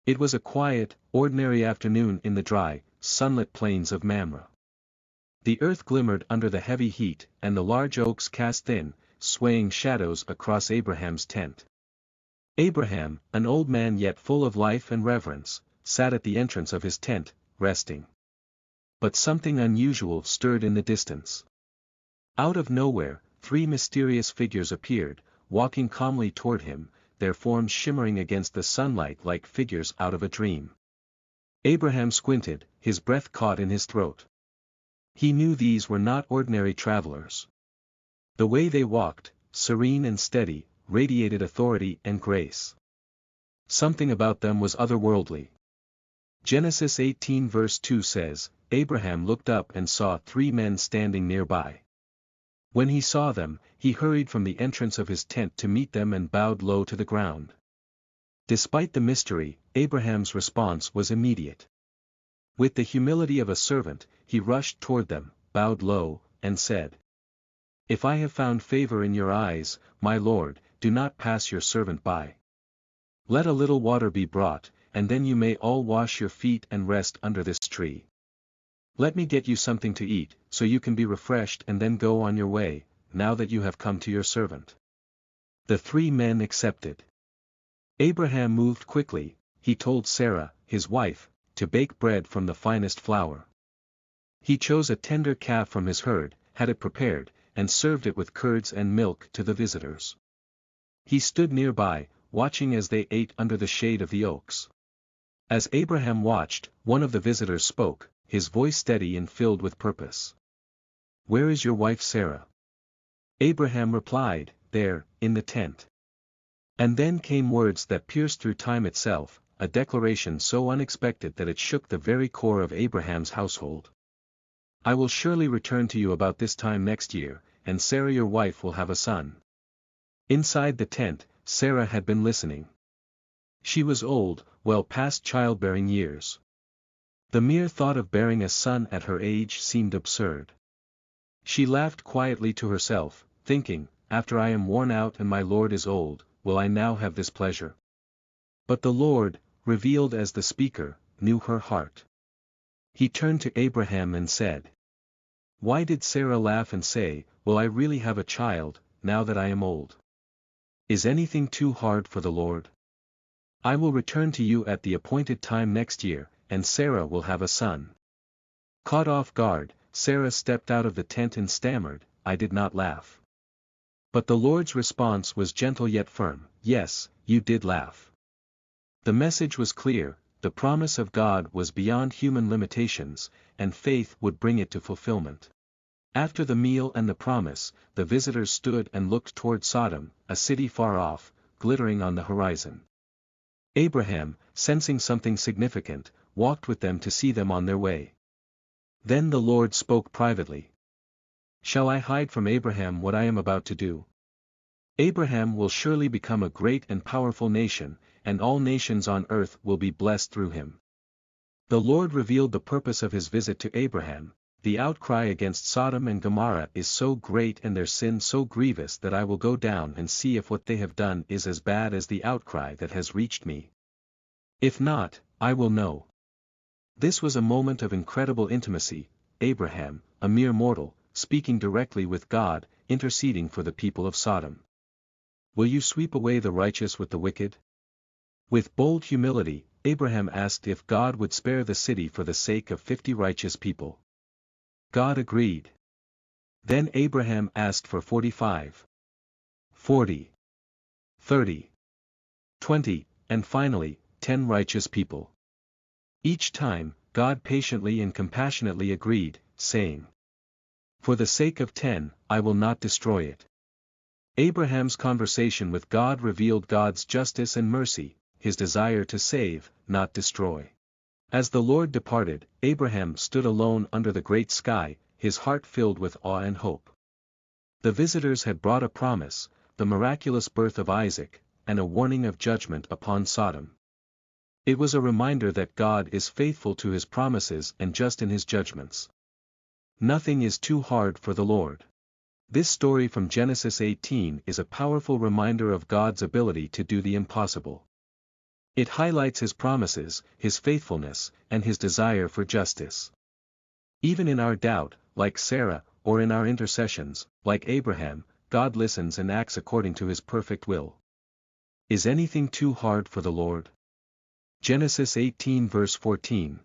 It was a quiet, ordinary afternoon in the dry, sunlit plains of Mamre. The earth glimmered under the heavy heat, and the large oaks cast thin, swaying shadows across Abraham's tent. Abraham, an old man yet full of life and reverence, sat at the entrance of his tent, resting. But something unusual stirred in the distance. Out of nowhere, three mysterious figures appeared, walking calmly toward him, their forms shimmering against the sunlight like figures out of a dream. Abraham squinted, his breath caught in his throat. He knew these were not ordinary travelers. The way they walked, serene and steady, radiated authority and grace. Something about them was otherworldly. Genesis 18 verse 2 says, Abraham looked up and saw three men standing nearby. When he saw them, he hurried from the entrance of his tent to meet them and bowed low to the ground. Despite the mystery, Abraham's response was immediate. With the humility of a servant, he rushed toward them, bowed low, and said, "If I have found favor in your eyes, my Lord, do not pass your servant by. Let a little water be brought, and then you may all wash your feet and rest under this tree. Let me get you something to eat, so you can be refreshed and then go on your way, now that you have come to your servant." The three men accepted. Abraham moved quickly. He told Sarah, his wife, to bake bread from the finest flour. He chose a tender calf from his herd, had it prepared, and served it with curds and milk to the visitors. He stood nearby, watching as they ate under the shade of the oaks. As Abraham watched, one of the visitors spoke, his voice steady and filled with purpose. "Where is your wife Sarah?" Abraham replied, "There, in the tent." And then came words that pierced through time itself, a declaration so unexpected that it shook the very core of Abraham's household. "I will surely return to you about this time next year, and Sarah your wife will have a son." Inside the tent, Sarah had been listening. She was old, well past childbearing years. The mere thought of bearing a son at her age seemed absurd. She laughed quietly to herself, thinking, "After I am worn out and my Lord is old, will I now have this pleasure?" But the Lord, revealed as the speaker, knew her heart. He turned to Abraham and said, "Why did Sarah laugh and say, 'Will I really have a child, now that I am old?' Is anything too hard for the Lord? I will return to you at the appointed time next year, and Sarah will have a son." Caught off guard, Sarah stepped out of the tent and stammered, "I did not laugh." But the Lord's response was gentle yet firm, "Yes, you did laugh." The message was clear, the promise of God was beyond human limitations, and faith would bring it to fulfillment. After the meal and the promise, the visitors stood and looked toward Sodom, a city far off, glittering on the horizon. Abraham, sensing something significant, walked with them to see them on their way. Then the Lord spoke privately. "Shall I hide from Abraham what I am about to do? Abraham will surely become a great and powerful nation, and all nations on earth will be blessed through him." The Lord revealed the purpose of his visit to Abraham. "The outcry against Sodom and Gomorrah is so great and their sin so grievous that I will go down and see if what they have done is as bad as the outcry that has reached me. If not, I will know." This was a moment of incredible intimacy, Abraham, a mere mortal, speaking directly with God, interceding for the people of Sodom. "Will you sweep away the righteous with the wicked?" With bold humility, Abraham asked if God would spare the city for the sake of 50 righteous people. God agreed. Then Abraham asked for 45, 40, 30, 20, and finally, 10 righteous people. Each time, God patiently and compassionately agreed, saying, "For the sake of 10, I will not destroy it." Abraham's conversation with God revealed God's justice and mercy, his desire to save, not destroy. As the Lord departed, Abraham stood alone under the great sky, his heart filled with awe and hope. The visitors had brought a promise, the miraculous birth of Isaac, and a warning of judgment upon Sodom. It was a reminder that God is faithful to his promises and just in his judgments. Nothing is too hard for the Lord. This story from Genesis 18 is a powerful reminder of God's ability to do the impossible. It highlights his promises, his faithfulness, and his desire for justice. Even in our doubt, like Sarah, or in our intercessions, like Abraham, God listens and acts according to his perfect will. Is anything too hard for the Lord? Genesis 18 verse 14.